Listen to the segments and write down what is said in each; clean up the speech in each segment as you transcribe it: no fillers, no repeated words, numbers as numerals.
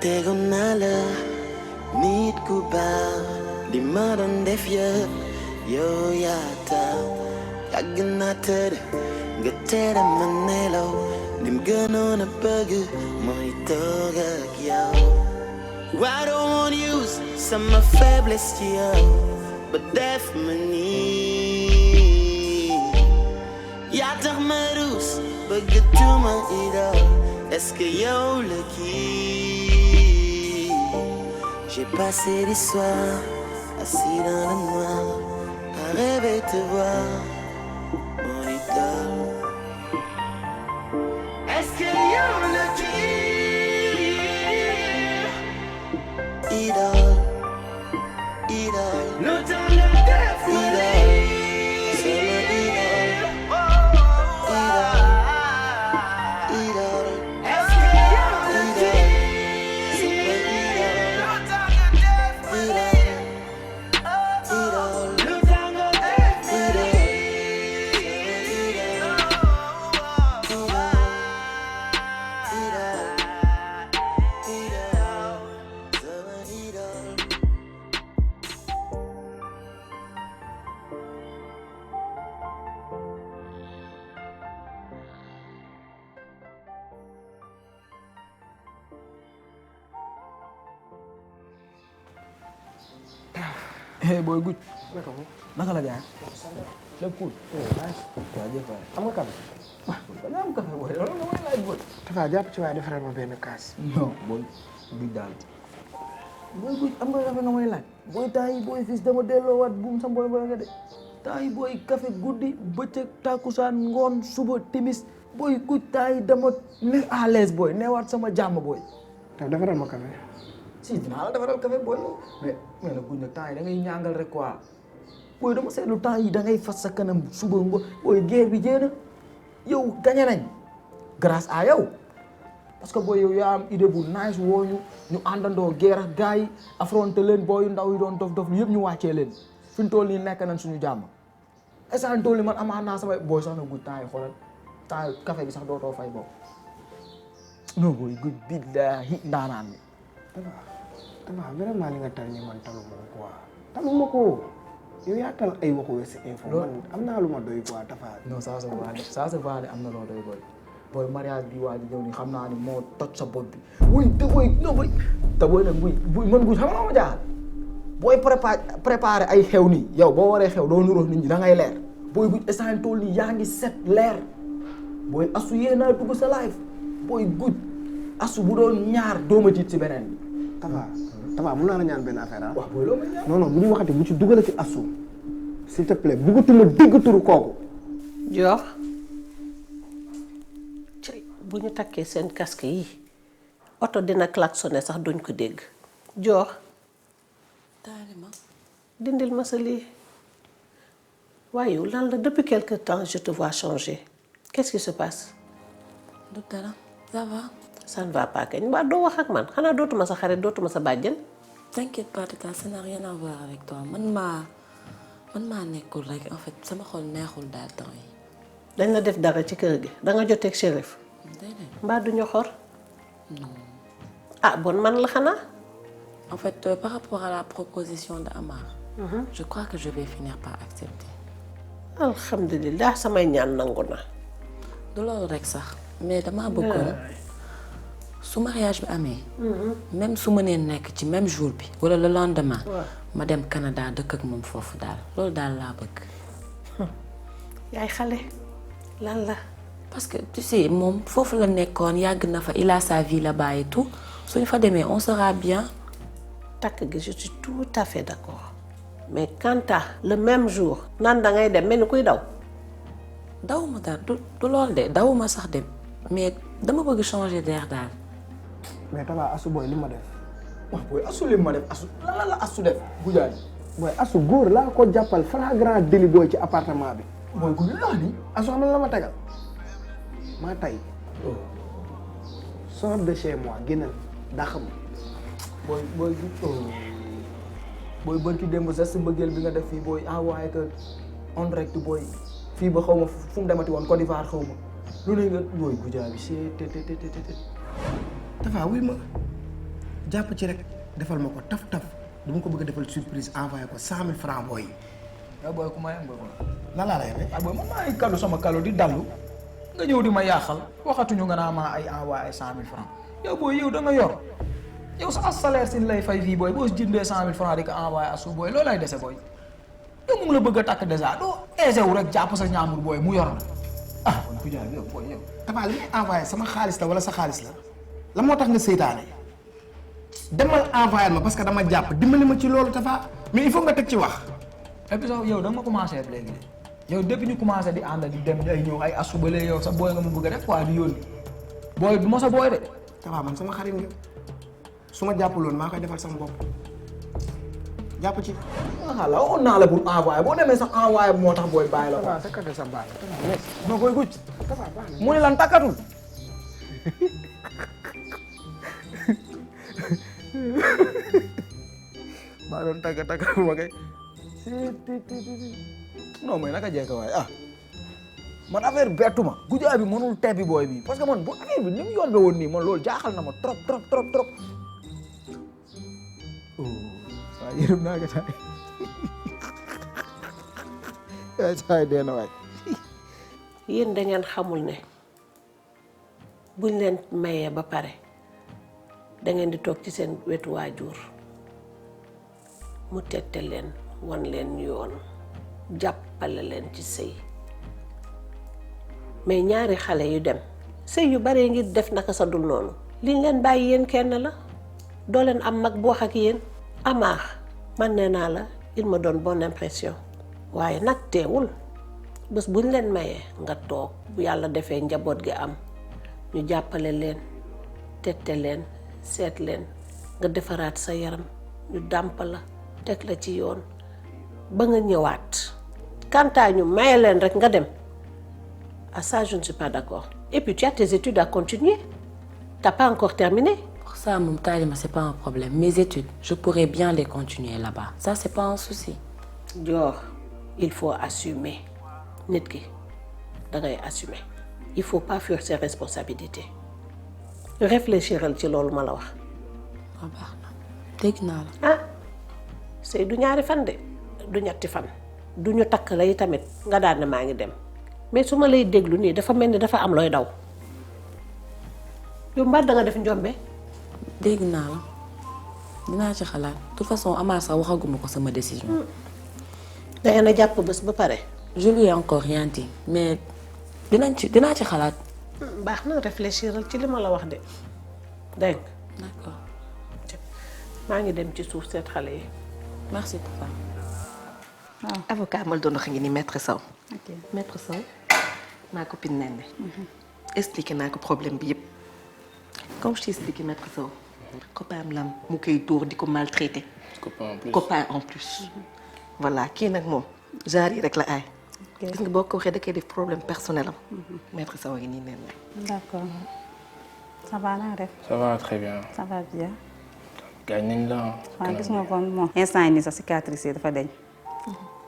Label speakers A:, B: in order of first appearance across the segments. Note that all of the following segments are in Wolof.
A: tegoon naa la nit ku baax li ma doon def yëpp yow yaa tax yàgg naa tëdd nga tere ma nelaw lim gënoon a bëgg mooy toog ak yow. I don't want to use sama faiblesse ci yow ba def ma nii yaa tax ma ruus bëgg tuma idol. Est-ce que yow la kii? J'ai passé les soirs assis dans le noir à rêver te voir mon idole. Est-ce que yow la kii? Idole, idole, no time to def idole, sama idole, idole, idole.
B: Hey boy, good. Naka la gars? Lépp cool. Jaajëf waay.
C: Am nga café?
B: Waaw, am café boy. Loolu nga may laaj boy.
C: Tafa jàpp ci waaye defaral ma benn kaas.
B: Non, boy, big daal. Boy, good, am nga café nga may laaj. Boy, temps yi boy fils dama delloowaat buum sa boy nga de. Temps yi boy café guddi, bëccëg, takkusaan, ngoon, suba, timis. Boy, good, temps yi dama ne à l'aise boy, newaat sama jàmm boy.
C: Tafa defaral ma café.
B: Si dinaa la defaral café boy. Mais nag guñ nag temps yi da ngay ñàngal rek quoi. Boy dama seetlu temps yi da ngay fas sa kanam suba ngo boy guerre bi jéem a yow gañe nañ grâce à yow parce que boy yow yaa am idée bu nice woo ñu àndandoo guerre ak gars yi affronter leen booy yu ndaw yi doon dof yëpp ñu wàccee leen fi mu toll nii nekk nañ suñu jàmm instant fi mu toll nii man amaa naa samay booy sax na gudd temps yi xoolal temps yi café bi sax dootoo fay bopp non boy gudd billaahi ndaanaan mi.
C: Tafa vraiment li nga tal ni man taluma ko quoi. Taluma ko. Yow yaa tal ay waxu West Info man am naa lu ma doy quoi Tafa.
B: Non ça c'est vrai am na loo doy boy. Boy mariage bi waa ji ñëw ni xam naa ni moo toj sa bopp bi. wuy te boy non boy te boy nag buy man guy xam nga ma jaaxal. booy préparé ay xew nii yow boo waree xew doo nuróo nit ñi da ngay leer. booy guy instant tool nii yaa ngi set leer. booy asu yéen a dugg sa live. booy guy asu bu doon ñaar dooma tiit si beneen bi.
C: Tafa mun naa la ñaan benn affaire ah.
B: waaw booy loo may ñaan.
C: non bu ñu waxati bu ci dugalati asu s'il te plaît bëggatuma dégg turu kooku.
D: Dior bu ñu takkee seen casque yi oto dina klaxonné sax duñ ko dégg. Dior dindil ma sa lii waaye yow lan la depuis quelque temps je te vois changer qu'est-ce qui se passe.
E: du dara ça va.
D: ça ne va pas kañ mbaa doo wax ak man xanaa dootuma sa xarit dootuma sa bàjjen.
E: T'inquiète pas Tata, ça n'a rien à voir avec toi man maa nekkul rek en fait sama xol neexul daal temps yi.
D: dañ la def dara ci kër gi da nga joteeg Chérif.
E: déedéet.
D: mbaa du ñu xor.
E: non.
D: ah bon man la xanaa.
E: en fait par rapport à la proposition de Amar. je crois que je vais finir par accepter.
D: alhamdulilah samay ñaan nangu na.
E: du loolu rek sax mais damaa bëggoon su mariage bi amee. même su ma nee nekk ci même jour bi wala le lendemain. ma dem Canada dëkk ak moom foofu daal loolu daal laa bëgg.
D: yaay xale lan la.
E: parce que tu sais moom foofu la nekkoon yàgg na fa il a sa vie là-bas et tout suñu fa demee on sera bien.
D: takk gi je suis tout à fait d'accord mais quant à le même jour nan da ngay dem mel ni kuy daw.
E: dawuma daal du lool de dawuma sax dem mais dama bëgg changer d'air daal.
C: mais Tafa asu booy li ma def.
B: waaw booy asu li ma def asu lan la asu def gujaay.
C: booy asu góor laa ko jàppal flagrant délit booy ci appartement bi.
B: booy gu laa ni.
C: asu xam na la ma tegal maa tay sors de chez moi génnal daa xam.
B: booy bërki démb sa si mbëggeel bi nga def fii booy envoyé que en direct booy fii ba xaw ma fu mu demati woon Côte d'Ivoire xaw ma lu ne nga booy gujaay bi c'est te Tafa wuy ma
C: jàpp ci rek defal ma ko taf dama ko bëgg a defal surprise envoyé ko 100 000 francs booy.
B: yow booy ku ma yem booy
C: lan laa lay may.
B: ah booy man maa ngi kalu sama kalu di dallu nga ñëw di ma yaaxal waxatuñu nga naa ma ay envoyé ay 100 000 francs yow booy yow da nga yor yow sa salaire si lay fay fii booy boo jëndee 100 000 francs di ko envoyé asu booy loolu lay dese booy yow mu ngi la bëgg a takk dèjà doo aisé wu rek jàpp sa ñaamur booy mu yor la ah kon ku jaay yow booy yow.
C: Tapha li may envoyé sama xaalis la wala sa xaalis la moo tax nga seytaane demal envoyé ma parce que dama jàpp dimbali ma ci loolu Tapha mais il faut nga teg ci wax.
B: et puis sax yow da nga ma commencé léegi yow depuis ñu commencé di ànd di dem ay ñëw ay asubale yow sa booy nga mu bëgg a def quoi di yónni booy du ma sa booy de.
C: Tapha man sama xarit nga su ma jàppaloon maa koy defal sama bopp jàpp ci.
B: ah la waxoon naa la pour envoyé boo demee sax envoyé moo tax booy bàyyi la quoi.
C: Tapha takkate sa baal.
B: non booy gucc.
C: Tapha baax na.
B: mu ne lan takkatul. maa doon takka ma kay. non mais naka jekk waaye man affaire bettu ma Goudia bi mënul tebbi booy bi parce que man bu affaire bi ni mu yombe woon nii man loolu jaaxal na ma trop. waaw yërëm naa ko saay dee na waay.
D: yéen da ngeen xamul ne buñ leen mayee ba pare da ngeen di toog ci seen wetu waajur mu tette leen wan leen yoon jàppale leen ci sëy mais ñaari xale yu dem sëy yu bare ngir def naka sa dul noonu liñ leen bàyyi yéen kenn la doo leen am mag bu wax ak yéen amaax man nee naa la il me donne bonne impression waaye nag teewul bés buñ leen mayee nga toog bu yàlla defee njaboot gi am ñu jàppale leen tette leen seet leen nga defaraat sa yaram ñu dàmp la teg la ci yoon ba nga ñëwaat kantaa ñu maye leen rek nga dem ah ça je ne suis pas d'accord et puis tu as tes études à continuer t'as pas encore terminé.
E: Pour ça moom Talima c'est pas un problème mes études je pourrais bien les continuer là-bas ça c'est pas un souci.
D: Dior il faut assumer nit ki da ngay assumer il faut pas fuir ses responsabilités réfléchiral ci loolu ma la wax.
E: waaw baax na dégg naa la.
D: ah sëy du ñaari fan de du ñetti fan du ñu takk lay tamit nga daan ne maa ngi dem mais su ma lay déglu nii dafa mel ni dafa am looy daw yow mbaat da nga def njombe.
E: dégg naa la dinaa ci xalaat de toute façon Amar sax waxaguma ko sama décision.
D: da ngeen a jàpp bés ba pare.
E: je lui ai encore rien dit mais dinaa ci xalaat.
D: baax na réfléchiral ci li ma la wax de dégg nga.
E: D'accord.
D: maa ngi dem ci suuf seet xale yi.
E: merci papa.
F: avocat mal doon wax ngi ni maître Sow.
G: ok
F: maître Sow ma copine Nene. expliqué naa ko problème bi yëpp. comme je t'ai expliqué maître Sow. copain am lam mu koy dóor di ko maltraité. copain en plus. voilà kii nag moom genre yi rek la aay. gis nga boo ko waxee da koy def problème personnel am. maître Sow ngi nii Nene.
G: d'accord ça va naa def.
H: Ça va très bien.
G: ça va bien.
H: gaañ nañ la.
G: waaw gis nga kon moom instant yi nii sax cicatrice yi dafa deñ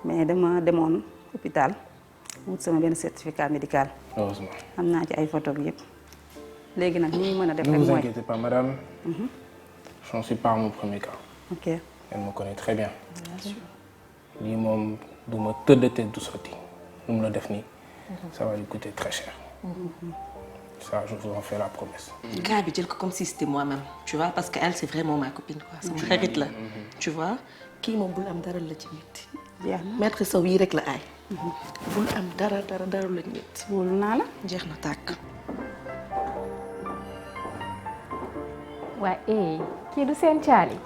G: mais dama demoon hôpital wut sama benn certificat médical.
H: Heureusement.
G: am naa ci ay photo bi yëpp léegi nag ni ñu mën a def
H: Ne
G: rek
H: vous
G: mooy.
H: inquiétez pas madame. J'en suis pas à mon premier cas.
G: ok
H: Elle me connaît très bien. lii moom du ma tëdd te du sotti lu mu la def nii. ça va lui coûter très cher. Ça je vous en fais la promesse.
F: gars bi jël ko comme si c'était moi-même tu vois parce que elle c'est vraiment ma copine quoi sama xarit la. tu vois kii moom bul am dara la ci nit.
G: jeex na
F: maître Sow yii rek la aay. bul am dara la nit.
G: wóolu naa la.
F: jeex na tàkk.
I: waa kii du seen caali.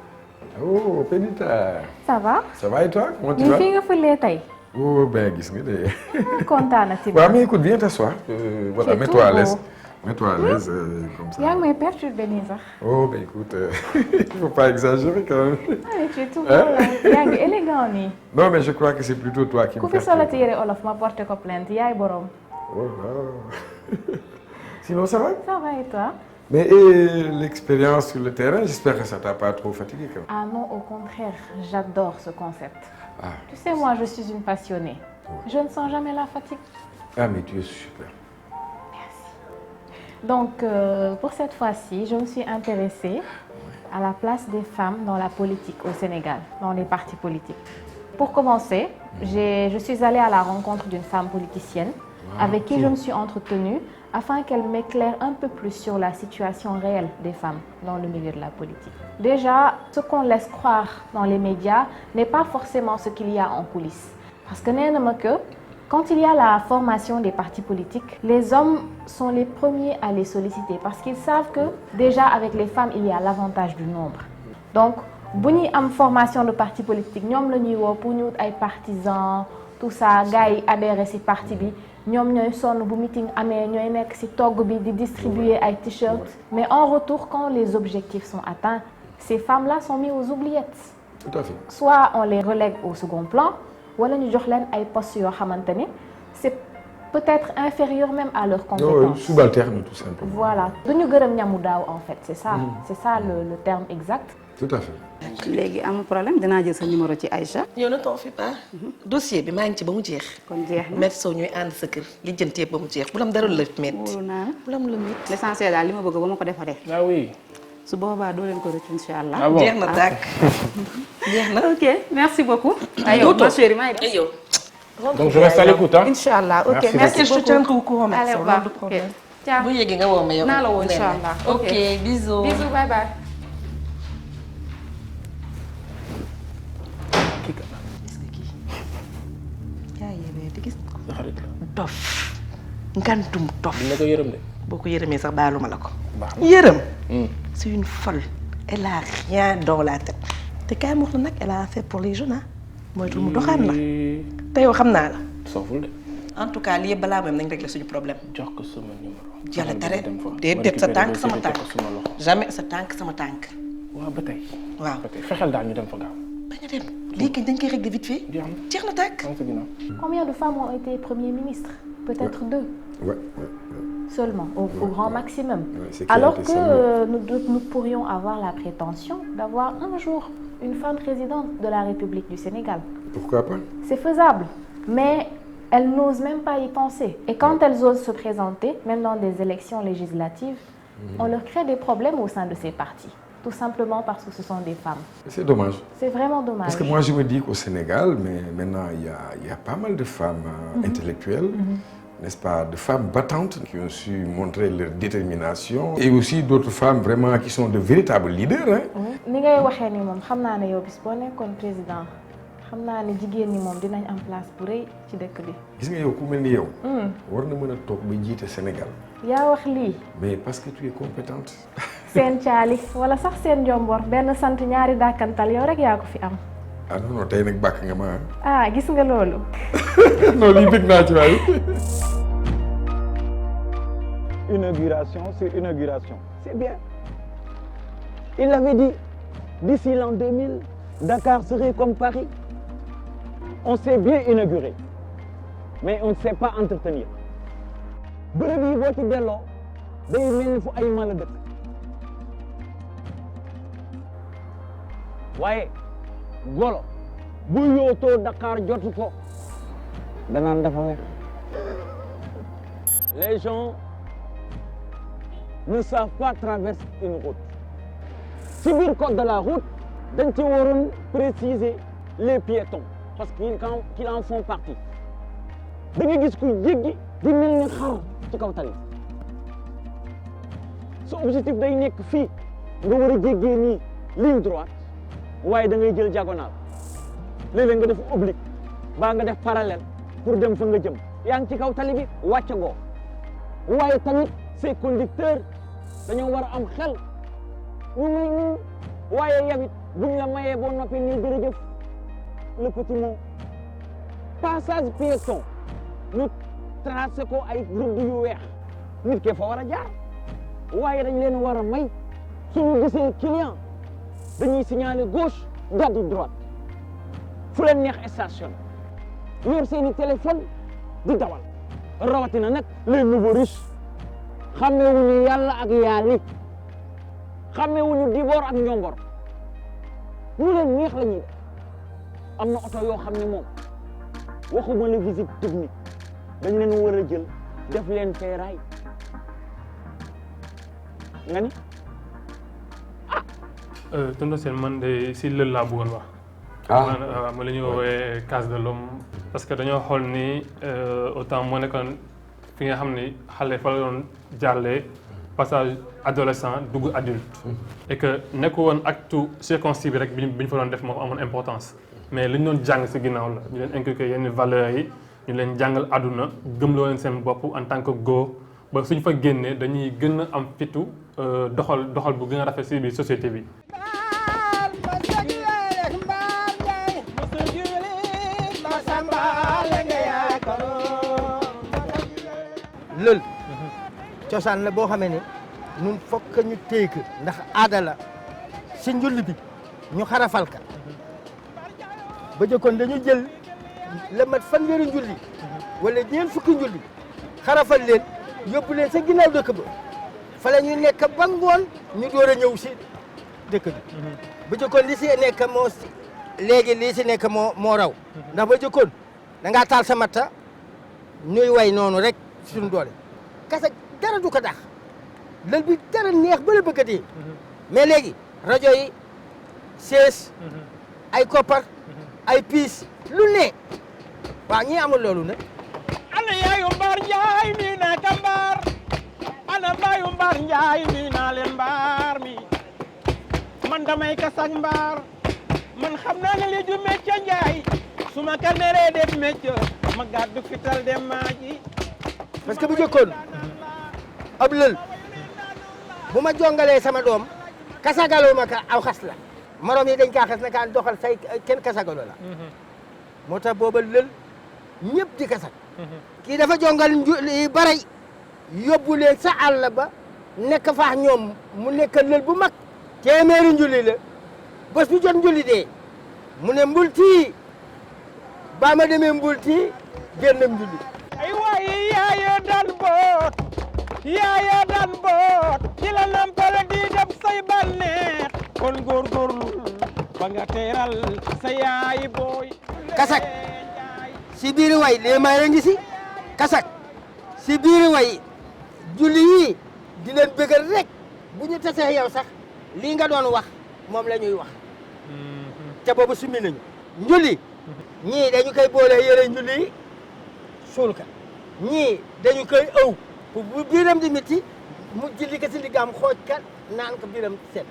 J: Oh, Pédita.
I: Ça va?
J: Ça va et toi? Comment tu
I: ñu
J: vas?
I: fi nga fëlee tey.
J: Oh, ben, gis nga de.
I: kontaan na ci
J: Ouais, mais écoute, viens t'asseoir. Voilà,
I: C'est
J: mets-toi à
I: tout
J: l'aise.
I: beau.
J: Mets-toi à l'aise, comme ça.
I: yaa ngi may perturbé nii sax.
J: Oh, ben écoute, il faut pas exagérer quand même.
I: ah tu es tout beau là. yaa ngi élégant nii.
J: Non, mais je crois que c'est plutôt toi qui me
I: ku fi
J: perturbe.
I: solati yére olof ma porté ko plainte yaay borom.
J: Oh là. Sinon, ça va?
I: Ça va et toi?
J: Mais l'expérience sur le terrain, j'espère que ça t'a pas trop fatigué quand même.
I: Ah non, au contraire, j'adore ce concept.
J: Ah,
I: Tu sais, moi, je suis une passionnée. Je ne sens jamais la fatigue.
J: ah mais tu es super.
I: Donc, pour cette fois-ci, je me suis intéressée à la place des femmes dans la politique au Sénégal, dans les partis politiques. Pour commencer, je suis allée à la rencontre d'une femme politicienne avec qui je me suis entretenue afin qu'elle m'éclaire un peu plus sur la situation réelle des femmes dans le milieu de la politique. Déjà, ce qu'on laisse croire dans les médias n'est pas forcément ce qu'il y a en coulisses. Parce que quand il y a la formation des partis politiques, les hommes sont les premiers à les solliciter parce qu'ils savent que déjà avec les femmes, il y a l'avantage du nombre. Donc, si nous avons une formation de parti politique, nous avons pour nous des partisans, tout ça, gars adhèrent à ces partis. Nous avons bu meeting amé ñoy nek ci togg bi di distribuer ay t-shirts, mais en retour quand les objectifs sont atteints, ces femmes-là sont mises aux oubliettes.
J: Tout à fait.
I: Soit on les relègue au second plan, wala ñu jox leen ay postes yo xamantene c'est peut-être inférieur même à leurs compétences.
J: Subalterne tout simplement.
I: Voilà. Duñu gërëm ñamu daaw en fait, c'est ça. C'est ça le terme exact.
J: Tout à fait.
G: léegi amul problème dinaa jël sa numéro ci Aïcha.
F: yow ne t'en fais pas. dossier bi maa ngi ci ba mu jeex.
G: kon jeex na
F: Maître Sow ñuy ànd sa kër lijjantee ba mu jeex bu lam dara la métti.
G: wóolu naa
F: bu lam la métti.
G: l'essentiel daal li ma bëgg ba ma ko defaree.
H: Ah oui.
G: su boobaa doo leen ko rëcc incha allah.
H: Ah bon?
F: jeex na tàkk. jeex na.
G: ok merci beaucoup. aywa ma chérie maa ngi dem.
F: yow.
H: Donc je reste à l'écoute, hein?
G: incha allah ok
H: Merci
G: merci
F: je te
G: beaucoup.
F: tiendrai au courant Maître
G: allez
F: Sow,
G: au revoir
F: loolu du problème.
G: ok ciao.
F: bu yéegee nga woo ma yow.
G: naa la woo incha allah
F: ok bisous.
G: bisous bye bye.
F: gis
H: Sa xarit la.
F: dof ngandum dof
H: Dina ko yërëm de.
F: boo ko yërëmee sax baaluma la ko
H: Baax na.
F: yërëm c'est une folle elle a rien dans la tête te kaay wax na nag elle a affaire pour les jeunes moytu mu doxaan na te yow xam naa la
H: Soful de.
F: en tout cas lii yëpp balaa même nañ régler suñu problème
H: Jox ko sama numéro.
F: yàlla tere
H: dem fa.
F: déedéet sa tànk sama tànk
H: sama loxo.
F: jamais sa tànk sama tànk
H: Waaw ba tey.
F: waaw
H: Ba tey fexeel daal ñu dem fa gaaw.
F: bañ a dem lii kañ dañ koy régler vite fait
H: Jeex na.
F: jeex na tàkk
H: Maa ngi sa ginnaaw.
I: Combien de femmes ont été premiers ministres? Peut-être deux
J: Ouais.
I: seulement, au grand maximum.
J: Ouais, c'est clair,
I: Alors
J: c'est
I: que
J: ça,
I: nous pourrions avoir la prétention d'avoir un jour une femme présidente de la République du Sénégal.
J: Pourquoi pas?
I: C'est faisable, mais elles n'osent même pas y penser. Et quand elles osent se présenter, même dans des élections législatives, on leur crée des problèmes au sein de ces partis. Tout simplement parce que ce sont des femmes.
J: C'est dommage.
I: C'est vraiment dommage.
J: Parce que moi, je me dis qu'au Sénégal, mais maintenant, il y a pas mal de femmes intellectuelles, n'est-ce pas, de femmes battantes qui ont su montrer leur détermination. Et aussi d'autres femmes vraiment qui sont de véritables leaders. Hein.
I: ni ngay waxee ni moom xam naa ne yow bis boo nekkoon président xam naa ne jigéen ñi moom dinañ am place bu rëy ci dëkk bi.
J: Gis nga yow ku mel ni yow. war na mën a toog ba jiite Sénégal.
I: yaa wax lii.
J: Mais parce que tu es compétente.
I: seen caali wala sax seen njombor benn sant ñaari dàkkantal yow rek yaa ko fi am.
J: Ah non non tey nag bàkk nga ma
I: ah gis nga loolu.
J: non lii bëgg naa ci waay.
K: Inauguration sur inauguration. C'est bien. Il avait dit, d'ici l'an 2000, Dakar serait comme Paris. On s'est bien inauguré, mais on ne sait pas entretenir. bërëb yi boo ci delloo day mel ni fu ay mala dëkk waaye golo bu yootoo Dakar jotu ko danaan dafa weex. Les gens ne savent pas traverser une route. Si biir code de la route dañ ci waroon préciser les piétons parce qu'ils en font partie. Da nga gis ku jéggi di mel ni xar ci kaw tali. Sa objectif day nekk fii nga war a jéggee nii ligne droite waaye da ngay jël diagonale léeg-léeg nga def oblique baa nga def parallèle pour dem fa nga jëm yaa ngi ci kaw tali bi wàccagoo waaye tamit ces conducteurs dañoo war a am xel ñu may ñu waaye yabit buñ la mayee boo noppi nii jërëjëf le petit mot passage piéton ñu tracé ko ay rëdd yu weex nit ke fa war a jaar waaye dañ leen war a may suñu gisee client dañuy signaler gauche jàddu droite fu leen neex station yor seeni téléphone di dawal rawatina nag les nouveaux riches xamewuñu yàlla ak yaali xamewuñu diboor ak njombor ñu leen neex la ñuy def am na oto yoo xam ne moom waxuma la visite technique dañ leen war a jël def leen feeraay nga ni ah
L: tonton Sène man de si lël laa bëggoon wax. ma la ñuy woowee case de l'homme parce que dañoo xool ni autant moo nekkoon fi nga xam ni xale fa la doon jàllee passage adolescent dugg adulte. et que nekku woon acte circoncis bi rek bi ñu fa doon def moo amoon importance. mais li ñu doon jàng si ginnaaw la ñu leen inculquer yenn valeurs yi ñu leen jàngal àdduna gëmloo leen seen bopp en tant que góor ba suñ fa génnee dañuy gën a am fitu doxal bu gën a rafet si biir société bi.
M: lël cosaan la boo xamee ne ñun fokk ñu téye ko ndax aada la si njulli bi ñu xarafal ka ba jëkkoon dañu jël la mat fanweeri njulli wala ñeent fukki njulli xarafal leen yóbbu leen sa ginnaaw dëkk ba fa la ñu nekk ba ngoon ñu door a ñëw si dëkk bi ba jëkkoon li si nekk moo léegi lii si nekk moo raw ndax ba jëkkoon da ngaa taal sa matta ñuy way noonu rek suñu doole kasa dara du ko dax lël bi dara neex ba la bëgg a dee mais léegi rajo yi sees ay koppar ay piis lu ne waaw ñi amul loolu ne
K: ana yaayu mbaar njaay mi naa ka mbaar ana baayu mbaar njaay mi naa leen mbaar mi man damay kasak mbaar man xam naa ne li ju métier njaay su ma ka neree def métier ma gàddu fital dem maaji
M: parce que bu jëkkoon ab lël bu ma jongalee sama doom kasagaloo ma ka aw xas la morom yi dañ kaa xas na kaan doxal say kenn kasagaloo la moo tax booba lël ñëpp di kasag kii dafa jongal yi baray yóbbu leen sa àll ba nekk faax ñoom mu nekk lël bu mag téeméeri njulli la bés bu jot njulli dee mu ne mbulti ba ma demee mbulti génnam njulli
K: ay waaye yaaya daan boot ci la nampal di def say bànneex kon góorgóorlu ba nga teeral sa yaay booy
M: kasak si biir way lii may la ngi si kasak si biir way julli yi di leen bëggal rek bu ñu tasee yow sax lii nga doon wax moom la ñuy wax te boobu summi nañu njulli ñii dañu koy boole yére njulli yi suul ka ñii dañu koy ëw bu biiram di métti mu jilli ko si liggam xooj ka naan ko biiram sedd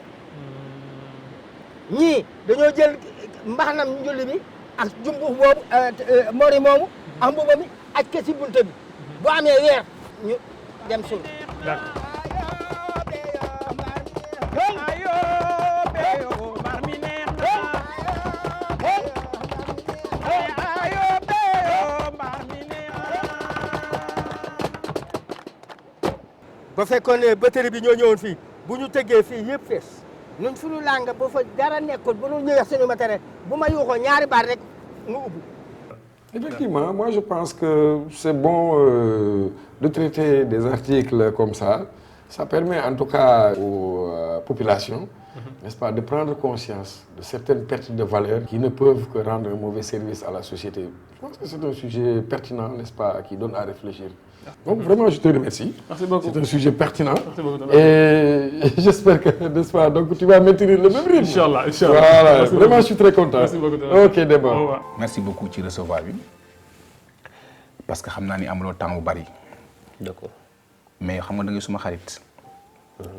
M: ñii dañoo jël mbaxanam njulli bi ak jumbux boobu mori moomu ak mbuba mi aj ko si bunta bi bu amee weer ñu dem suul ba fekkoon ne batterie bi ñoo ñëwoon fii bu ñu tëggee fii yëpp fees ñun suñu làng ba fa dara nekkul bu ñu ñëwee suñu matériel bu ma yuuxoo ñaari baat rek mu ubbi.
J: Effectivement, moi je pense que c'est bon de traiter des articles comme ça. Ça permet en tout cas aux populations, n'est-ce pas, de prendre conscience de certaines pertes de valeur qui ne peuvent que rendre un mauvais service à la société. Je pense que c'est un sujet pertinent, n'est-ce pas, qui donne à réfléchir. Donc vraiment, je te remercie.
L: Merci beaucoup.
J: C'est un sujet pertinent.
L: Merci beaucoup.
J: Et j'espère que, n'est-ce pas, donc tu vas maintenir le même rythme.
L: Inch'Allah, Inch'Allah.
J: Voilà,
L: Merci
J: vraiment,
L: beaucoup.
J: je suis très content.
L: Merci beaucoup.
J: Ok, d'abord.
N: Merci beaucoup ci recevoir bi parce que xam naa ni amuloo temps bu bari.
H: D'accord.
N: Mais xam nga da ngay suma xarit.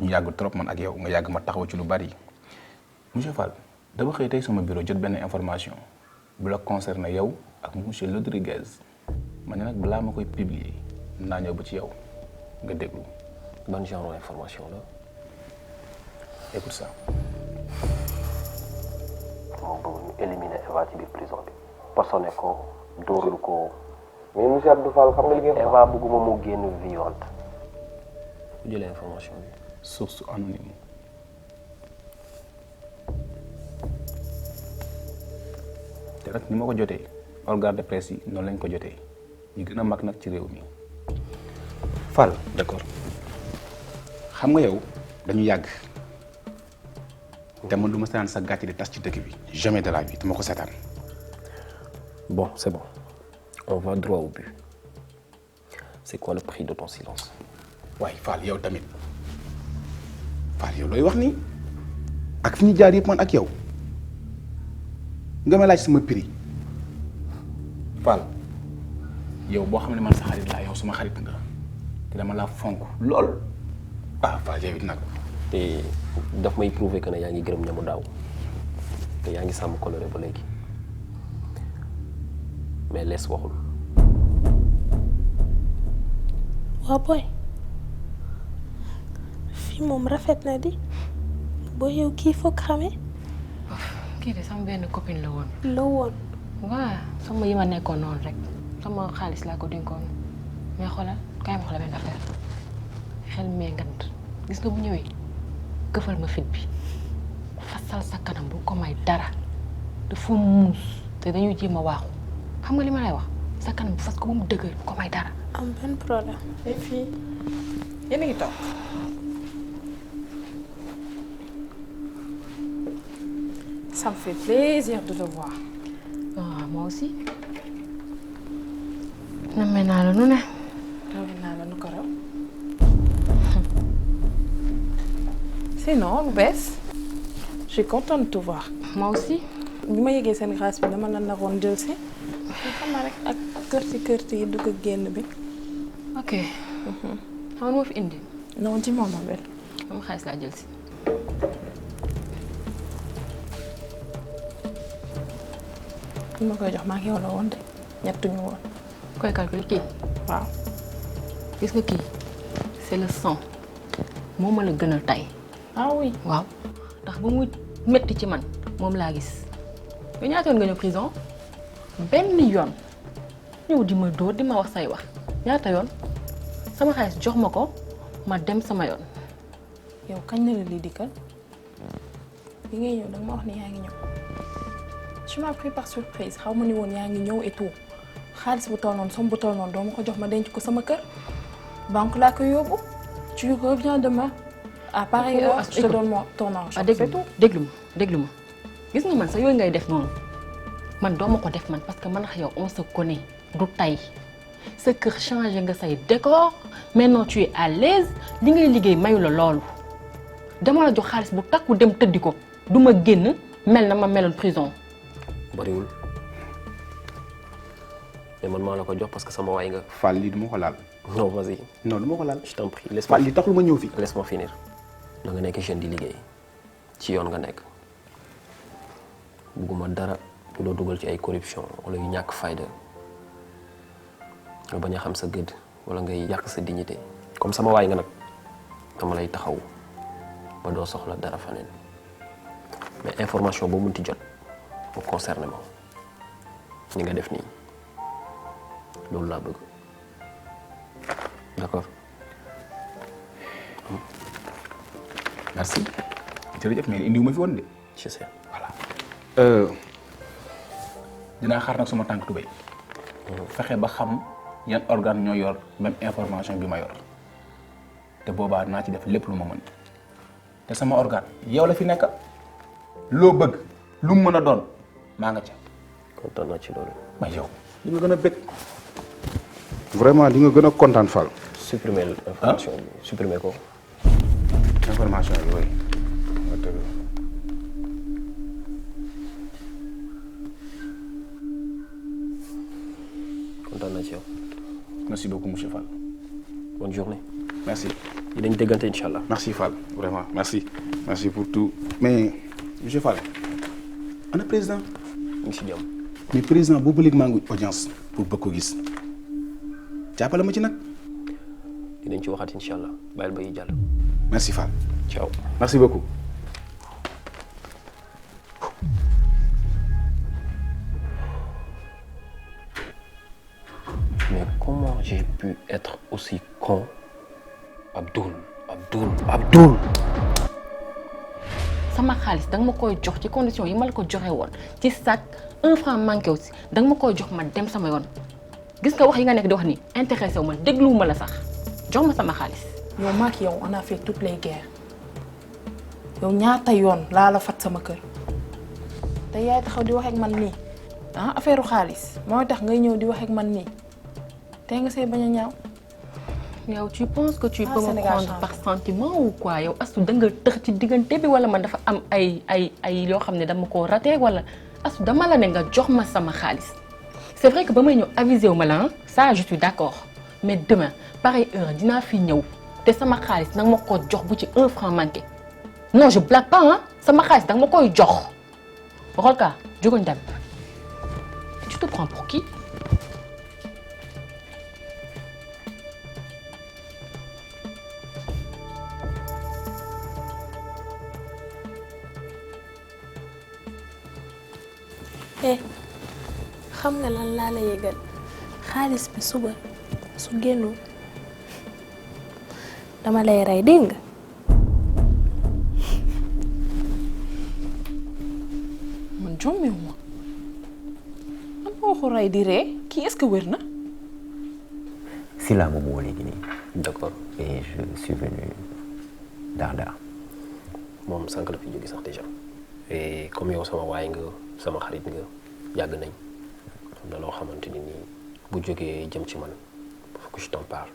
N: ñu yàgg trop man ak yow nga yàgg ma taxaw ci lu bari. Monsieur Fall dama xëy tey sama bureau jot benn information bu la concerné yow ak monsieur Rodriguez ma ne nag balaa ma koy publier naa ñëw ba ci yow nga déglu.
H: Ban genre information la.
N: Écoute ça.
H: moo bëgg ñu éliminer Eva ci biir prison bi. posone ko dóorlu ko. mais monsieur Abdou Fall xam nga li ngeen. Eva bëgguma mu génn vivante. ku jëlee information bi.
N: Source anonyme. te nag ni ma ko jotee organe de presse yi noonu lañ ko jotee ñu gën a mag nag ci réew mi. Fall. D'accord. xam nga yow dañu yàgg te man du ma seetaan sa gàcce di tas ci dëkk bi jamais de la vie dama ko seetaan.
H: Bon, c'est bon. On va droit au but. C'est quoi le prix de ton silence?
N: waaye Fall yow tamit Fall yow looy wax nii ak fi ñu jaar yëpp man ak yow nga may laaj sama prix. Fall yow boo xam ne man sa xarit laa yow suma xarit nga te dama laa fonk lool Fall yow it nag.
O: te daf may prouver que ne yaa ngi gërëm ñamu daaw te yaa ngi sàmm coloré ba léegi mais lees waxul.
P: waa boy fii moom rafet na di boo yow kii foog xamee.
E: kii de sama benn copine la woon.
P: la woon.
E: waaw sama yi ma nekkoon noonu rek sama xaalis laa ko dénkoon mais xoolal kaay ma xoolal benn affaire xel mee ngant gis nga bu ñëwee këfal ma fit bi fasal sa kanam bu ko may dara dafa muus te dañuy jéem a waaxu xam nga li ma lay wax sa kanam bu fas ko ba mu dëgër bu ko may dara.
P: am benn problème. et puis yéen a ngi toog. Ça me fait plaisir de te voir.
E: Ah, moi aussi. Nammee naa la nu ne.
P: raw naa la nu ko raw. Sinon lu bees. Je suis contente de te voir.
E: Moi aussi.
P: bi ma yëgee seen grâce bi dama la naroon jël si. xam naa rek ak kërti yi dugg ak génn bi.
E: ok. xam nga moo fi indi.
P: non dis-moi ma belle.
E: sama xaalis laa jël si.
P: li ma koy jox maa ngi yow la woon de ñettuñu woon.
E: koy calculer kii.
P: waaw.
E: gis nga kii c'est le sang moo ma la gënal tey.
P: ah oui.
E: waaw ndax ba muy métti ci man moom laa gis. yow ñaata yoon nga ñëw prison benn yoon ñëw di ma dóor di ma wax say wax ñaata yoon sama xaalis jox ma ko ma dem sama yoon.
P: yow kañ na la lii dikkal bi ngay ñëw danga ma wax ni yaa ngi ñëw. tu m'as pris par surprise xaw ma ni woon yaa ngi ñëw et tout xaalis bu toll noonu somme bu toll noonu doo ma ko jox ma denc ko sama kër banque laa koy yóbbu tu reviens demain à pareille heure je te donne ton argent.
E: déglu ma gis nga man sa yooyu ngay def noonu man doo ma ko def man parce que man ak yow on se connaît du tey sa kër changé nga say décor maintenant tu es à l'aise li ngay liggéey mayu la loolu dama la jox xaalis bu takku dem tëddi ko du ma génn mel na ma meloon prison.
O: bariwul mais man maa la ko jox parce que sama waay nga.
N: Fall lii du ma ko laal.
O: non vas-y.
N: non du ma ko laal.
O: je t'en prie laisse-moi.
N: Fall li taxul ma ñëw fi.
O: laisse-moi finir. da nga nekk jeune di liggéey ci yoon nga nekk bugguma dara du la dugal ci ay corruption wala yu ñàkk fayda nga bañ a xam sa gëdd wala ngay yàq sa dignité comme sama waay nga nag dama lay taxaw ba doo soxla dara faneen mais information boo mënti jot mu concerné ma ni nga def nii loolu laa bëgg d'accord.
N: merci jërëjëf mais indiwuma fi woon de.
O: je sais.
N: voilà. dinaa xaar nag suma tànk tubéy. fexe ba xam yan organe ñoo yor même information bi ma yor te boobaa naa ci def lépp lu ma mën te sama organe yow la fi nekk loo bëgg lu mu mën a doon maa nga ca.
O: kontaan naa ci loolu.
N: ma yow li nga gën a bëgg. vraiment li nga gën a kontaan Fall.
O: supprimer information bi supprimer ko.
N: information yooyu nga tëdd.
O: kontaan naa ci yow.
N: merci beaucoup monsieur Fall.
O: bonne journée.
N: merci.
O: dinañ déggante incha allah.
N: merci Fall vraiment merci. merci pour tout mais monsieur Fall ana président.
O: mu ngi si jàmm.
N: mais président boobu léegi maa ngi audience pour bëgg ko gis jàppale ma ci nag.
O: dinañ ci waxaat incha allah bàyyil ba yi jàll.
N: merci Fall.
O: ciao.
N: merci beaucoup.
O: mais comment j'ai pu être aussi con Abdoul.
E: sama xaalis danga ma koy jox ci condition yi ma la ko joxe woon ci sac 1 franc manqué aussi danga ma koy jox ma dem sama yoon gis nga wax yi nga nekk di wax ni intéressé wu ma dégluwuma la sax jox ma sama xaalis.
P: yow maak yow on a fait toutes les guerres yow ñaata yoon laa la fat sama kër te yaay taxaw di wax ak man nii ah affaire xaalis mooy tax ngay ñëw di wax ak man nii tey nga say bañ a ñaaw.
F: yow tu penses que tu peux me
P: Sénégal
F: prendre
P: change.
F: par sentiment ou quoi yow Astou da nga tëx ci diggante bi wala man dafa am ay yoo xam ne dama koo raté wala Astou dama la ne nga jox ma sama xaalis c'est vrai que ba may ñëw avisé wu ma la ça je suis d'accord mais demain pareille heure dinaa fi ñëw te sama xaalis nag ma ko jox bu ci 1 franc manqué non je blague pas hein sama xaalis danga ma koy jox xool ka jógoñ dem tu te prends pour qui?
P: xam nga lan laa la yëgal xaalis bi suba su génnul dama lay rey dégg nga.
F: man jommewu ma man ma waxu rey di ree kii est-ce que wér na.
Q: Si la moom moo léegi nii. D'accord. Et je suis venu Dardar.
O: moom sànq la fi jóge sax déjà et comme yow sama waay nga sama xarit nga yàgg nañ xam na loo xamante ni nii bu jógee jëm ci man faut que je t'en parle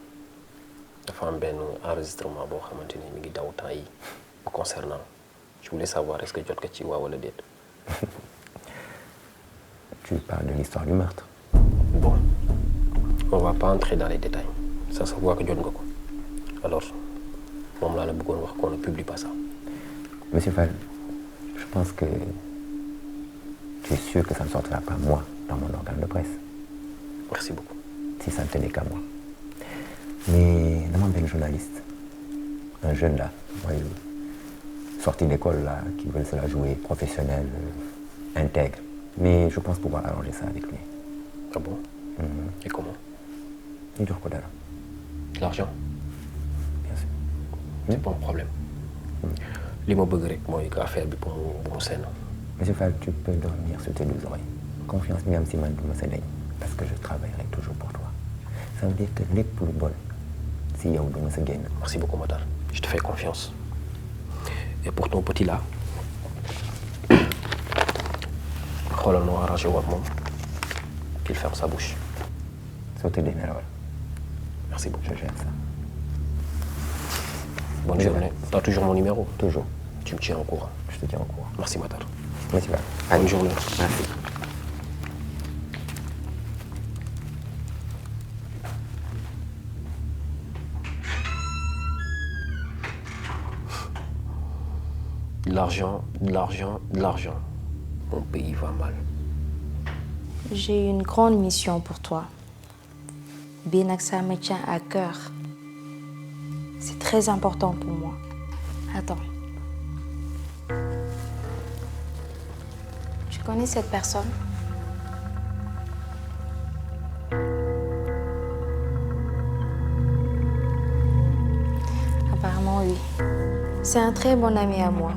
O: dafa am benn enregistrement boo xamante ni mi ngi daw temps yi concernant je voulais savoir est-ce que jot nga ci waa wala déet.
Q: Tu parles de l'histoire du meurtre.
O: Bon, on va pas entrer dans les détails ça se voit que jot nga ko alors moom laa la bëggoon wax qu'on ne publie pas ça.
Q: Monsieur Fall, je pense que tu es sûr que ça ne sortira pas moi dans mon organe de presse.
O: Merci beaucoup.
Q: Si ça ne tenait qu'à moi. Mais demande à un journaliste, un jeune là, sorti d'école là, qui veut se la jouer professionnel, intègre. Mais je pense pouvoir arranger ça avec lui.
O: Ah bon? Et comment?
Q: Il dure quoi d'argent?
O: L'argent?
Q: Bien sûr.
O: C'est pas un problème. li ma bëgg rek mooy que affaire bi bu mu senn.
Q: Monsieur Fall, tu peux dormir sur tes 2 oreilles. Confiance mi am si man du ma sa deñ parce que je travaillerai toujours pour toi. Ça veut dire que lépp lu bon si yow du ma sa génn.
O: Merci beaucoup Matar. Je te fais confiance. Et pour ton petit là xoolal noo arrangé woon moom qu'il ferme sa bouche.
Q: Sauter des nerfs.
O: Merci beaucoup.
Q: Je gère ça.
O: Bonne journée. T'as toujours mon numéro?
Q: Toujours.
O: Tu me tiens au courant.
Q: Je te tiens au courant.
O: Merci Matar.
Q: Merci Val.
O: Bonne journée.
Q: Merci.
O: De l'argent, de l'argent, de l'argent. Mon pays va mal.
P: J'ai une grande mission pour toi. Bii nag ça me tient à cœur. C'est très important pour moi. Attends. Tu connais cette personne? Apparemment, oui. C'est un très bon ami à moi.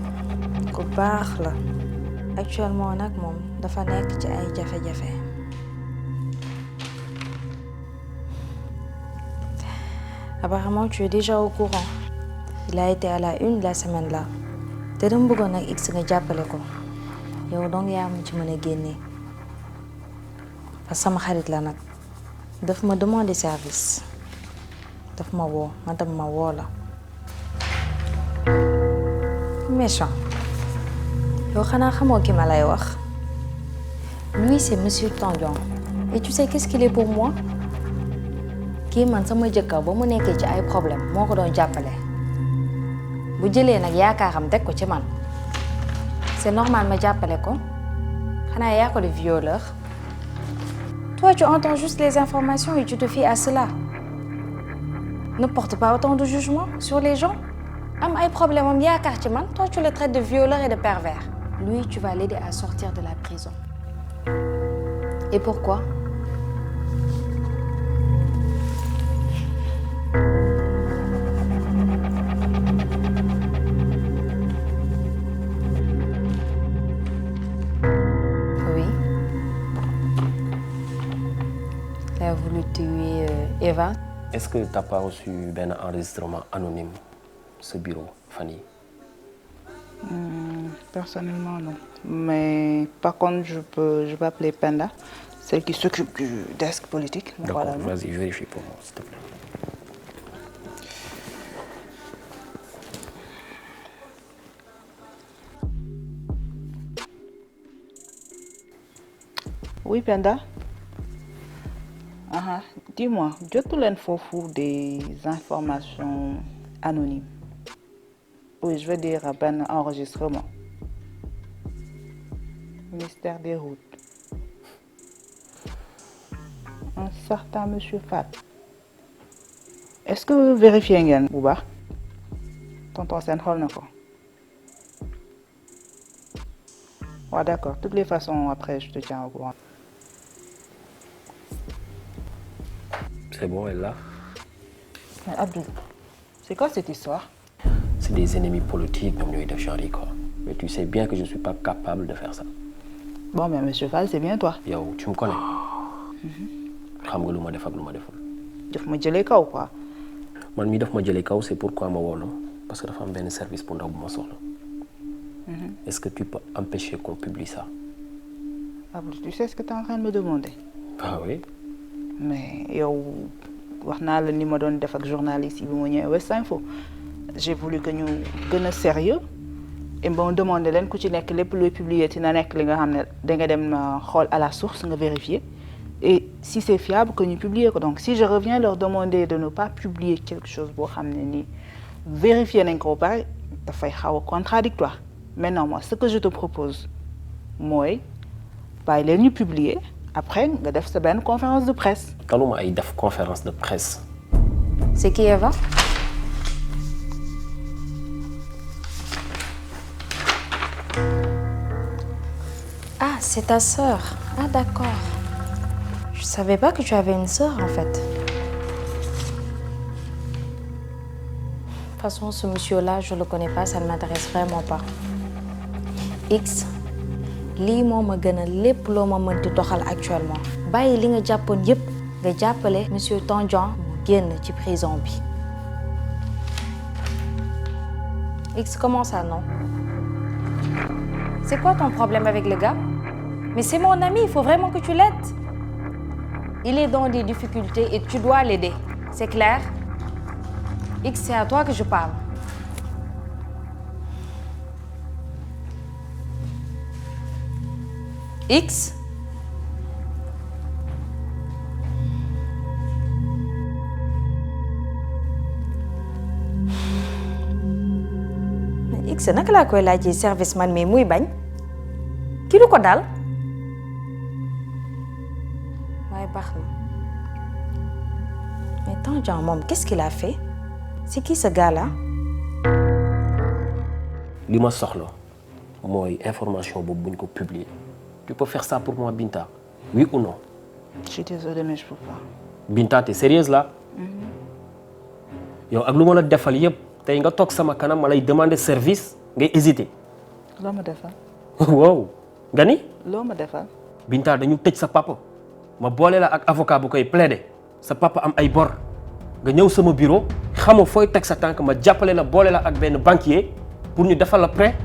P: Ku baax la. Actuellement nag moom dafa nekk ci ay jafe-jafe. Apparemment, tu es déjà au courant. Il a été à la une la semaine là. te dama bëggoon nag X nga jàppale ko. yow donc yaa ma ci mën a génne. parce que sama xarit la nag. daf ma demander service. daf ma woo ma dem ma woo la. méchant. yow xanaa xamoo ki ma lay wax. lui c'est monsieur Tandian. et tu sais qu'est-ce qu'il est pour moi. kii man sama jëkkër ba mu nekkee ci ay problème moo ko doon jàppale. bu jëlee nag yaakaaram teg ko ci man. c'est normal ma jàppale ko. xanaa yaa ko de violeur. toi tu entends juste les informations et tu te fies à cela. ne porte pas autant de jugement sur les gens. am ay problème am yaakaar ci man toi tu le traites de violeur et de pervers. lui tu vas l'aider à sortir de la prison. et pourquoi? Oui. Il a voulu tuer Eva.
O: Est-ce que t'as pas reçu un enregistrement anonyme ce bureau, Fanny?
R: Personnellement, non. Mais par contre, je peux appeler Penda, celle qui s'occupe du desk politique.
O: D'accord,
R: voilà.
O: vas-y, vérifie pour moi, s'il te plaît.
R: Oui, Penda. Dis-moi, jotu leen foofu des informations anonymes. Oui, je veux dire un enregistrement. Ministère des Routes. Un certain monsieur Fall. Est-ce que vous vérifiez ngeen bu baax? Tonton Sène xool na ko. Ouais, d'accord. De toutes les façons, après, je te tiens au courant.
O: C'est bon, elle est là.
R: Mais Abdou, c'est quoi cette histoire?
O: C'est des ennemis politiques, comme nous, de Charlie, quoi. Mais tu sais bien que je ne suis pas capable de faire ça.
R: Bon, mais monsieur Fall, c'est bien toi.
O: Yo, tu me connais. Xam nga lu ma def ak lu ma deful.
R: Daf ma jëlee kaw quoi.
O: Man mi daf ma jëlee kaw, c'est pourquoi ma woo la parce que dafa am benn service pour ndaw bu ma soxla. Est-ce que tu peux empêcher qu'on publie ça?
R: Abdou, tu sais ce que tu es en train de me demander?
O: Ah oui.
R: Mais yow wax naa la ni ma doon def ak journaliste yi bi ma ñëwee West Info. J'ai voulu que ñu gën a sérieux et bon demander leen ku ci nekk lépp looy publier ci na nekk li nga xam ne danga dem xool à la source nga vérifier et si c'est fiable que ñu publier ko. Donc si je reviens leur demander de ne pas publier quelque chose boo xam ne ni vérifier nañ ko ba pare dafay xaw a contradictoire. Maintenant moi ce que je te propose mooy bàyyi leen ñu publier après nga def sa benn conférence de presse.
O: Taluma ay def conférence de presse.
S: C'est qui Eva? Ah, c'est ta sœur. Ah, d'accord. Je savais pas que tu avais une sœur, en fait. De toute façon, ce monsieur-là, je le connais pas, ça ne m'intéresse vraiment pas. X, lii moo ma gën a lépp loo ma mënti doxal actuellement. Bàyyi li nga jàppoon yépp nga jàppale monsieur Tandian mu génn ci prison bi. X, comment ça, non? C'est quoi ton problème avec le gars? Mais c'est mon ami, il faut vraiment que tu l'aides. Il est dans des difficultés et tu dois l'aider. C'est clair? X, c'est à toi que je parle. X? Mais X, naka laa koy laajee service man mais muy bañ? Kii du ko daal? waaye baax na. Mais Tandian moom, qu'est-ce qu'il a fait? C'est qui ce gars-là?
O: Li ma soxla mooy information boobu buñ ko publier. Tu peux faire ça pour moi, Binta? Oui ou non?
R: Je suis désolée, mais je peux pas.
O: Binta, t'es sérieuse là? Yow ak lu ma la defal yépp tey nga toog sama kanam ma lay demander service ngay hésiter.
R: Loo ma defal?
O: Wow. Nga ni?
R: Loo ma defal?
O: Binta, dañu tëj sa papa ma boole la ak avocat bu koy plaider sa papa am ay bor nga ñëw sama bureau xamoo fooy teg sa tànk ma jàppale la boole la ak benn banquier pour ñu defal la prêt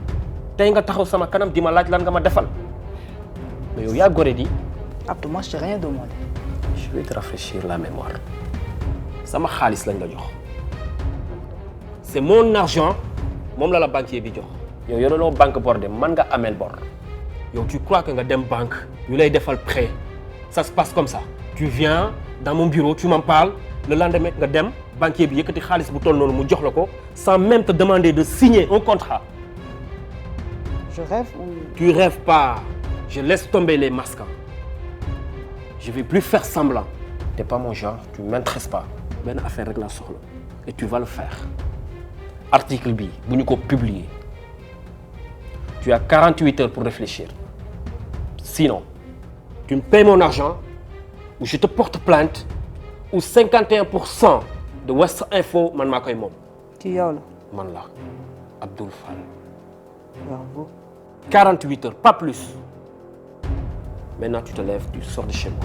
O: tey nga taxaw sama kanam di ma laaj lan nga ma defal mais yow yaa gore di.
R: Abdou, moi je t'ai rien demandé.
O: Je vais te rafraîchir la mémoire sama xaalis lañ la jox c'est mon argent moom la banquier bi jox yow yoreloo banque bor de man nga ameel bor yow tu crois que nga dem banque ñu lay defal prêt ça se passe comme ça tu viens dans mon bureau tu m'en parles le lendemain nga dem banquier bi yëkkati xaalis bu toll noonu mu jox la ko sans même te demander de signer un contrat.
R: Je rêve ou...
O: Tu rêves pas. Je laisse tomber les masques. Je vais plus faire semblant. T'es pas mon genre, tu m'intéresses pas. Ben affaire rek la soxla et tu vas le faire. Article bi bu ñu ko publier. Tu as 48 heures pour réfléchir. Sinon, tu me paies mon argent ou je te porte plainte ou 51% de West Info man maa koy moom.
R: Ci yow la.
O: Man la Abdoul Fall.
R: Bravo.
O: 48 heures, pas plus. Maintenant, tu te lèves, tu sors de chez moi.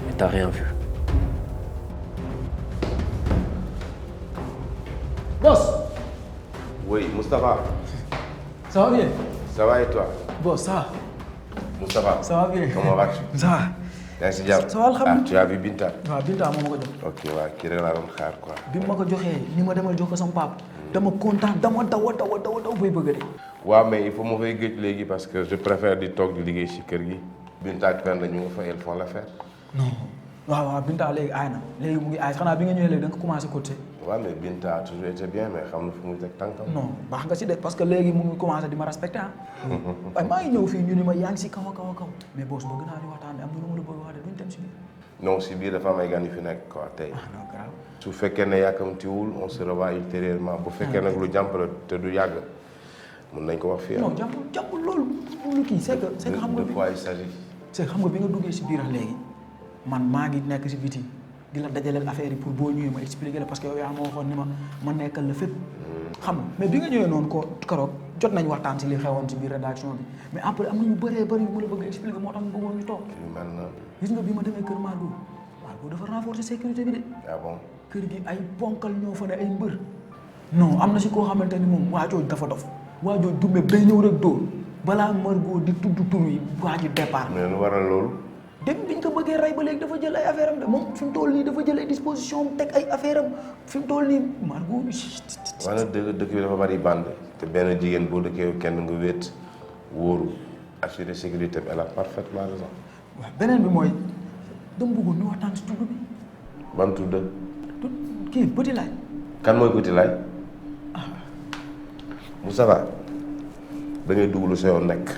O: Mais t'as rien vu.
T: Boss!
U: Oui, Moustapha.
T: Ça va bien?
U: Ça va et toi?
T: Boss, ça va.
U: Moustapha.
T: Ça va bien.
U: Comment vas-tu?
T: Ça va.
U: yaa ngi si jàmm.
B: ça va alhamdulilah
U: tu as vu Binta.
B: waaw Binta moo ma ko jox.
U: ok waaw kii rek laa doon xaar quoi.
B: bi ma ko joxee ni ma demal jox ko sama papa dama kontaan dama daw bay bëgg de.
U: waaw mais il faut ma fay gëj léegi parce que je préfère di toog di liggéey si kër gi. Binta ak Penda ñu nga fa elles font l'affaire.
B: non waaw Binta léegi aay na léegi mu ngi aay xanaa bi nga ñëwee léegi da nga commencé cotiser.
U: waaw mais Binta a toujours été bien mais xam na fu muy teg tànkam.
B: non baax nga si de parce que léegi mu ngi commencé di ma respecté ah. waaye maa ngi ñëw fii ñu ni ma yaa ngi si kaw a kaw mais boss bëgg naa ñu waxtaan am na lu ma la bëgg wax de duñ dem si biir.
U: non si biir dafa am ay gan yu fi nekk quoi tey. su fekkee ne yàkkamtiwul on se revoit ultérieurement bu fekkee nag lu jàmp la te du yàgg mën nañ ko wax fii.
B: non jàmpul loolu lu kii c'est que xam nga.
U: de quoi il s'agit.
B: c'est que xam nga bi nga duggee si biir léegi man maa ngi nekk si biti di la dajaleel affaire yi pour boo ñëwee ma expliquer la parce que yow yaa ma waxoon ni ma nekkal la fépp. xam nga mais bi nga ñëwee noonu ko keroog jot nañ waxtaan si li xewoon si biir rédaction bi mais après am na ñu bëree bëri yu ma la bëgg a expliquer moo tax mu bëggoon ñu toog. gis nga bi ma demee kër Margot dafa renforcer sécurité bi de.
U: ah bon
B: kër gi ay ponkal ñoo fa ne ay mbër. non am na si koo xamante ni moom waajoo dafa dof waajoo dumbe day ñëw rek dóor balaa Margot di tudd tur yi waa ji départ.
U: mais lu waral loolu.
B: dem biñ ko bëggee rey ba léegi dafa jël ay affaire am de moom fi mu toll nii dafa jël ay disposition am teg ay affaire am fi mu toll nii Margot.
U: waaye nag dëkk bi dafa bari bande te benn jigéen boo dëkkee kenn nga wéet wóoru assurer sécurité bi elle a parfaitement raison.
B: waaw beneen bi mooy dama bëggoon ñu waxtaan si tudd bi.
U: ban tudd.
B: kii Petit Laye.
U: kan mooy Petit Laye. Moustapha da ngay dugg lu sa yoon nekk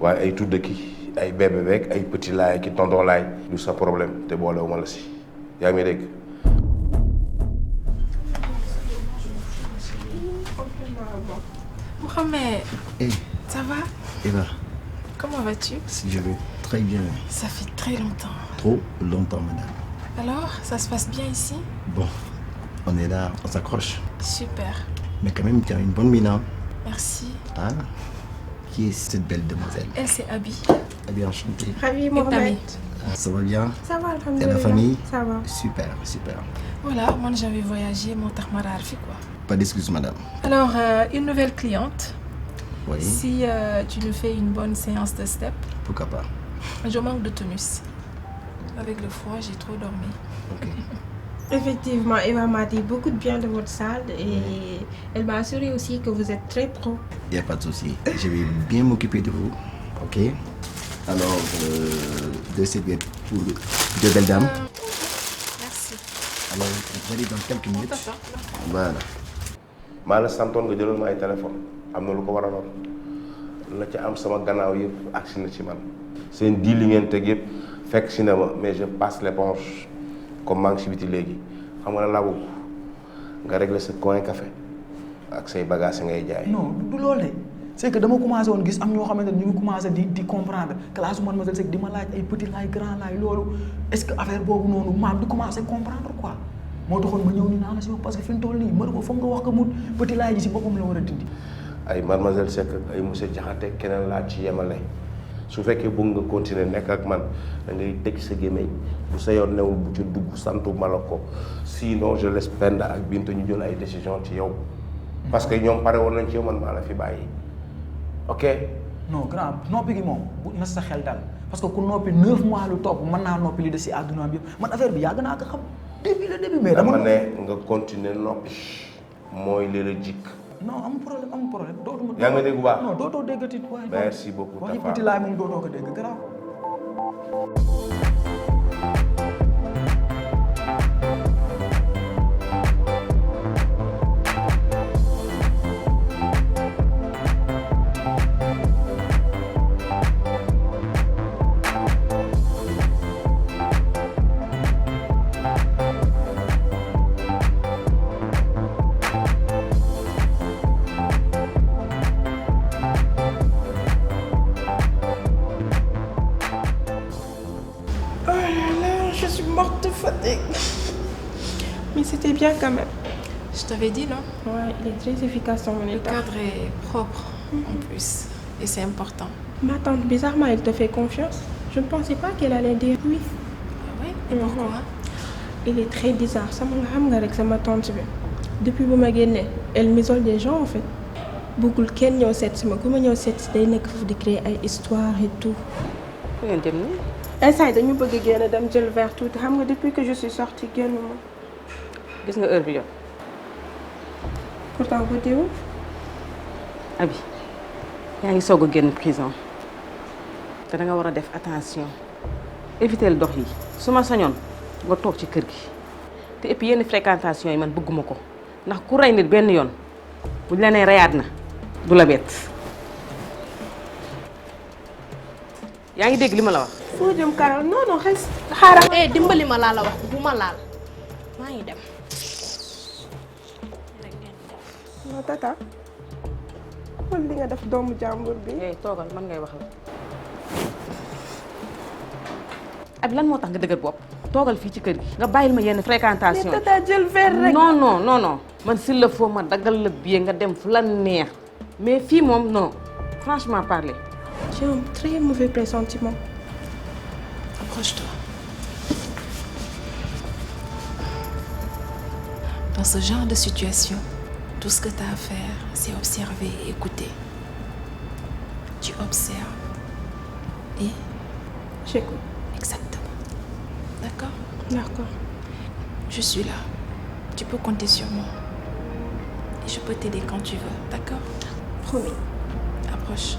U: waaye ay tudd ki ay bébé beeg ay Petit Laye ki tonton Laye du sa problème te boolewuma la si yaa ngi dégg.
P: Mohamed.
A: Hey.
P: Ça va?
A: Eva.
P: Comment vas-tu?
A: Je vais très bien.
P: Ça fait très longtemps.
A: Trop longtemps, madame.
P: Alors, ça se passe bien ici?
A: Bon, on est là, on s'accroche.
P: Super.
A: Mais quand même, tu as une bonne mine, hein?
P: Merci.
A: Ah, qui est cette belle demoiselle?
P: Elle, c'est Abby.
A: Abby, enchantée.
P: Ravi, Mohamed.
A: Ah, ça va bien?
P: Ça va,
A: Et
P: alhamdoulilah.
A: la famille?
P: Ça va.
A: Super, super.
P: Voilà, moi j'avais voyagé, mon tarmararfi quoi.
A: Pas d'excuses, madame.
P: Alors, une nouvelle cliente.
A: Oui.
P: Si tu nous fais une bonne séance de step.
A: Pourquoi pas?
P: Je manque de tonus. Avec le froid, j'ai trop dormi.
A: Ok.
V: Effectivement, Eva m'a dit beaucoup de bien de votre salle et elle m'a assuré aussi que vous êtes très pro.
A: Il n'y a pas de souci. Je vais bien m'occuper de vous. Ok? Alors, deux serviettes pour deux belles dames.
P: Merci.
A: Alors, j'arrive dans quelques minutes. Voilà.
U: maa la santoon nga jëloon ma ay téléphone am na lu ko waraloon la ca am sama gannaaw yëpp agsi na ci man seen diil li ngeen teg yëpp fekk si na ma mais je passe l'éponge comme maa ngi si biti léegi xam nga laa bëgg nga régler sa coin café ak say bagages ngay jaay.
B: non du loolu de c'est que dama commencé woon gis am ñoo xamante ne ñu ngi commencé di comprendre classe Mademoiselle Seck di ma laaj ay Petit Laye Grand Laye loolu est-ce que affaire boobu noonu maam di commencé comprendre quoi. moo taxoon ma ñëw ni naa la si wax parce que fi mu toll nii Margot foog nga wax ko mu Petit Laye ji si boppam la war a dindi.
U: ay Mademoiselle Seck ay monsieur Diakhaté keneen laa ci yemale su fekkee bëgg nga continuer nekk ak man da ngay tëj sa gémmiñ bu sa yoon newul bu ci dugg santu ma la ko sinon je laisse Penda ak Binta ñu jël ay décision ci yow parce que ñoom pare woon nañ ci yow man maa la fi bàyyi ok.
B: non grand noppi gi moom bu na sa xel dal parce que ku noppi 9 mois lu topp mën naa noppi li des si àdduna bi yëpp man affaire bi yàgg naa ko xam. début le début mais
U: dama ne nga continuer noppi mooy li la jikk.
B: non amul problème dootuma.
U: yaa ngi may dégg bu baax
B: non dootoo déggati waaye.
U: merci beaucoup
B: waxi Petit Laye moom dootoo ko dégg garaaw.
V: Mais c'était bien quand même.
P: Je t'avais dit, non?
V: Ouais, il est très efficace en
P: Le
V: état.
P: cadre est propre en plus. Et c'est important.
V: Ma tante, bizarrement, elle te fait confiance. Je ne pensais pas qu'elle allait dire oui.
P: Ah ouais? Et pourquoi?
V: Il est très bizarre. Ça m'a ramené avec ma tante. Depuis que je suis elle m'isole des gens en fait. Beaucoup de gens ñëw seet si ma ku ma ñëw seet si day nekk foofu di créer ay histoire et tout.
G: fu ngeen jëm nii.
V: instant yi dañu bëgg génn dem jël verre tuuti xam nga depuis que je suis sortie génnuma.
F: gis nga heure bi jot.
V: pourtant guddi wu.
F: Abi yaa ngi soog a génn prison te da nga war a def attention éviter dox yi su ma sañoon nga toog ci kër gi te et puis yenn fréquentation yi man bëgguma ko ndax ku rey nit benn yoon buñ la nee reyaat na du la bett. yaa ngi dégg li ma la wax.
V: foo jëm Karol non non xaaral.
P: dimbali ma laa la wax bu ma laal maa ngi dem.
V: non tata xool li nga def doomu jàmbur bi.
F: toogal man ngay wax la. Abi lan moo tax nga dëgër bopp toogal fii ci kër gi. nga bàyyil ma yenn fréquentation.
V: mais tata jël verre rek.
F: non non non non man s'il le faut ma daggal la billet nga dem fu la neex mais fii moom non franchement parler.
V: J'ai un très mauvais pressentiment.
P: Approche-toi. Dans ce genre de situation, tout ce que tu as à faire, c'est observer et écouter. Tu observes et
V: j'écoute.
P: Exactement. D'accord?
V: D'accord.
P: Je suis là. Tu peux compter sur moi. Et je peux t'aider quand tu veux. D'accord?
V: Promis.
P: Approche.